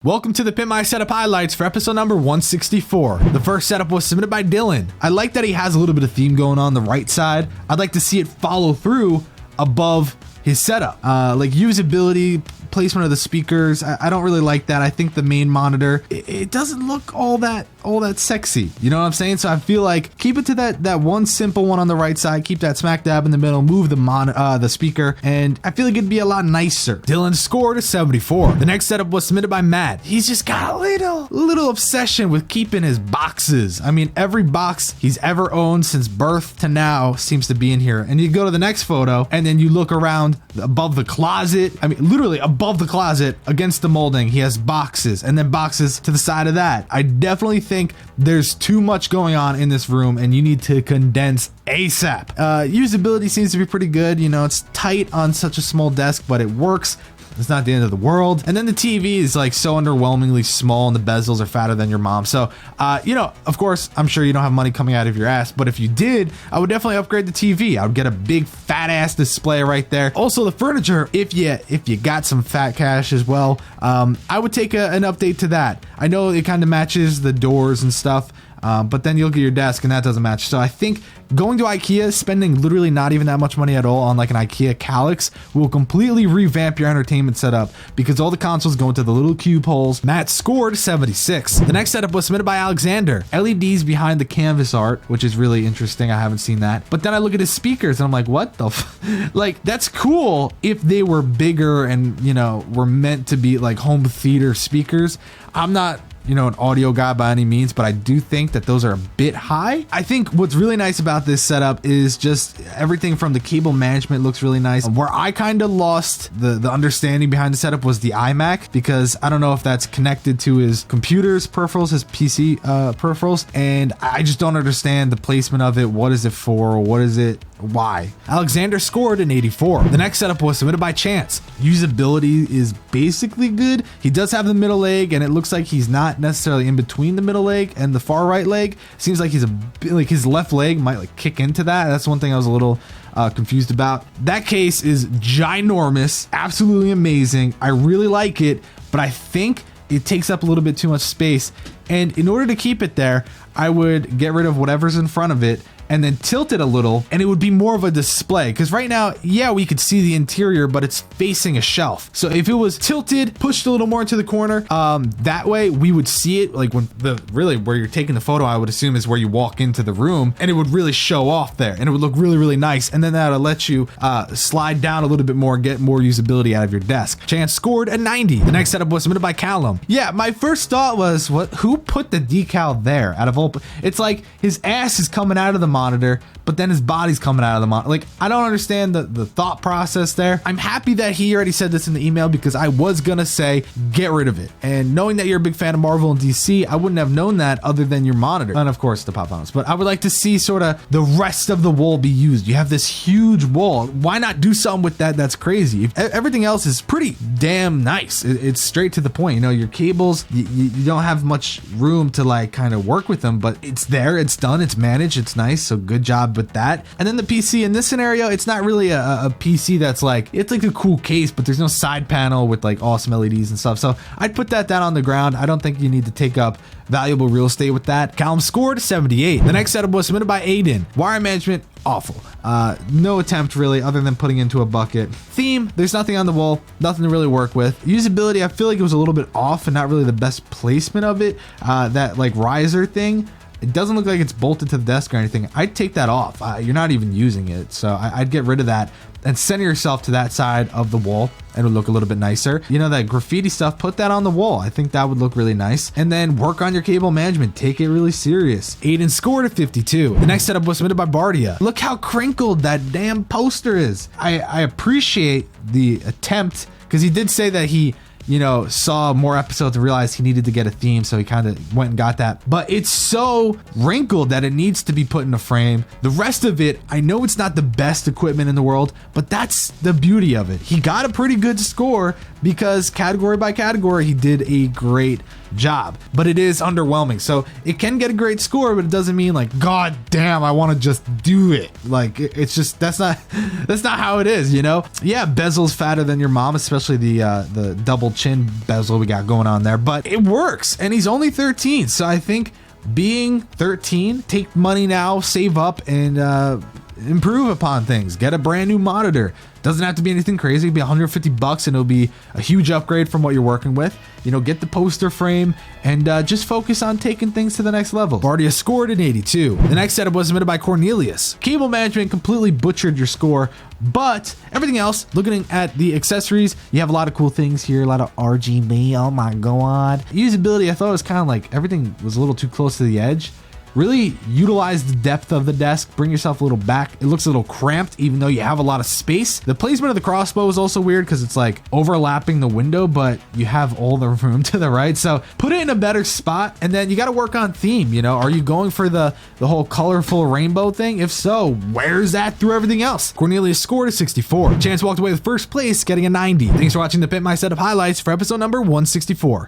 Welcome to the Pimp My Setup highlights for episode number 164. The first setup was submitted by Dylan. I like that he has a little bit of theme going on the right side. I'd like to see it follow through above his setup. Like usability, placement of the speakers, I don't really like that. I think the main monitor, it doesn't look all that sexy. You know what I'm saying? So I feel like keep it to that one simple one on the right side, keep that smack dab in the middle, move the speaker, and I feel like it'd be a lot nicer. Dylan scored a 74. The next setup was submitted by Matt. He's just got a little obsession with keeping his boxes. I mean, every box he's ever owned since birth to now seems to be in here. And you go to the next photo and then you look around above the closet. I mean, literally above the closet against the molding, he has boxes and then boxes to the side of that. I definitely think there's too much going on in this room and you need to condense ASAP. Usability seems to be pretty good. You know, it's tight on such a small desk, but it works. It's not the end of the world. And then the TV is like so underwhelmingly small and the bezels are fatter than your mom. So, you know, of course, I'm sure you don't have money coming out of your ass, but if you did, I would definitely upgrade the TV. I would get a big fat ass display right there. Also the furniture, if you got some fat cash as well, I would take an update to that. I know it kind of matches the doors and stuff, but then you look at your desk and that doesn't match. So I think going to IKEA, spending literally not even that much money at all on like an IKEA Kallax will completely revamp your entertainment setup because all the consoles go into the little cube holes. Matt scored 76. The next setup was submitted by Alexander. LEDs behind the canvas art, which is really interesting. I haven't seen that. But then I look at his speakers and I'm like, what the like, that's cool if they were bigger and, you know, were meant to be like home theater speakers. I'm not, you know, an audio guy by any means, but I do think that those are a bit high. I think what's really nice about this setup is just everything from the cable management looks really nice. Where I kind of lost the understanding behind the setup was the iMac, because I don't know if that's connected to his computer's peripherals, his PC peripherals, and I just don't understand the placement of it. What is it for? What is it? Why? Alexander scored an 84. The next setup was submitted by Chance. Usability is basically good. He does have the middle leg and it looks like he's not necessarily in between the middle leg and the far right leg. Seems like he's a bit like his left leg might like kick into that. That's one thing I was a little confused about. That case is ginormous, absolutely amazing. I really like it, but I think it takes up a little bit too much space. And in order to keep it there, I would get rid of whatever's in front of it and then tilt it a little and it would be more of a display. Because right now, yeah, we could see the interior, but it's facing a shelf. So if it was tilted, pushed a little more into the corner, that way we would see it like when really where you're taking the photo, I would assume is where you walk into the room and it would really show off there and it would look really, really nice. And then that'll let you slide down a little bit more, get more usability out of your desk. Chance scored a 90. The next setup was submitted by Callum. Yeah, my first thought was, who put the decal there out of all? It's like his ass is coming out of the monitor, but then his body's coming out of the monitor. Like, I don't understand the thought process there. I'm happy that he already said this in the email because I was gonna say get rid of it. And knowing that you're a big fan of Marvel and DC, I wouldn't have known that other than your monitor and of course the pop vinyls. But I would like to see sort of the rest of the wall be used. You have this huge wall. Why not do something with that? That's crazy. Everything else is pretty damn nice. It's straight to the point. You know, your cables, you don't have much room to like kind of work with them, but it's there, it's done, it's managed, it's nice. So good job with that. And then the PC in this scenario, it's not really a PC that's like, it's like a cool case, but there's no side panel with like awesome LEDs and stuff. So I'd put that down on the ground. I don't think you need to take up valuable real estate with that. Callum scored 78. The next setup was submitted by Aiden. Wire management, awful. No attempt really other than putting into a bucket. Theme, there's nothing on the wall, nothing to really work with. Usability, I feel like it was a little bit off and not really the best placement of it. That like riser thing, it doesn't look like it's bolted to the desk or anything. I'd take that off. You're not even using it. So I'd get rid of that and center yourself to that side of the wall and it'll look a little bit nicer. You know, that graffiti stuff, put that on the wall. I think that would look really nice. And then work on your cable management. Take it really serious. Aiden scored a 52. The next setup was submitted by Bardia. Look how crinkled that damn poster is. I appreciate the attempt because he did say that he, you know, saw more episodes and realized he needed to get a theme, so he kind of went and got that. But it's so wrinkled that it needs to be put in a frame. The rest of it, I know it's not the best equipment in the world, but that's the beauty of it. He got a pretty good score because category by category, he did a great job, but it is underwhelming. So it can get a great score, but it doesn't mean like, God damn, I want to just do it. Like it's just, that's not how it is, you know? Yeah, bezel's fatter than your mom, especially the double chin bezel we got going on there, but it works. And he's only 13. So I think being 13, take money now, save up, and improve upon things. Get a brand new monitor. Doesn't have to be anything crazy. It'll be $150 and it'll be a huge upgrade from what you're working with. You know, get the poster frame and just focus on taking things to the next level. Bardia scored an 82. The next setup was submitted by Cornelius. Cable management completely butchered your score, but everything else, looking at the accessories, you have a lot of cool things here, a lot of RGB. Oh my god. Usability, I thought it was kind of like everything was a little too close to the edge. Really utilize the depth of the desk, bring yourself a little back. It looks a little cramped even though you have a lot of space. The placement of the crossbow is also weird because it's like overlapping the window, but you have all the room to the right. So put it in a better spot, and then you got to work on theme. You know, are you going for the whole colorful rainbow thing? If so, where's that through everything else? Cornelius scored a 64. Chance walked away with first place, getting a 90. Thanks for watching the Pimp My Setup highlights for episode number 164.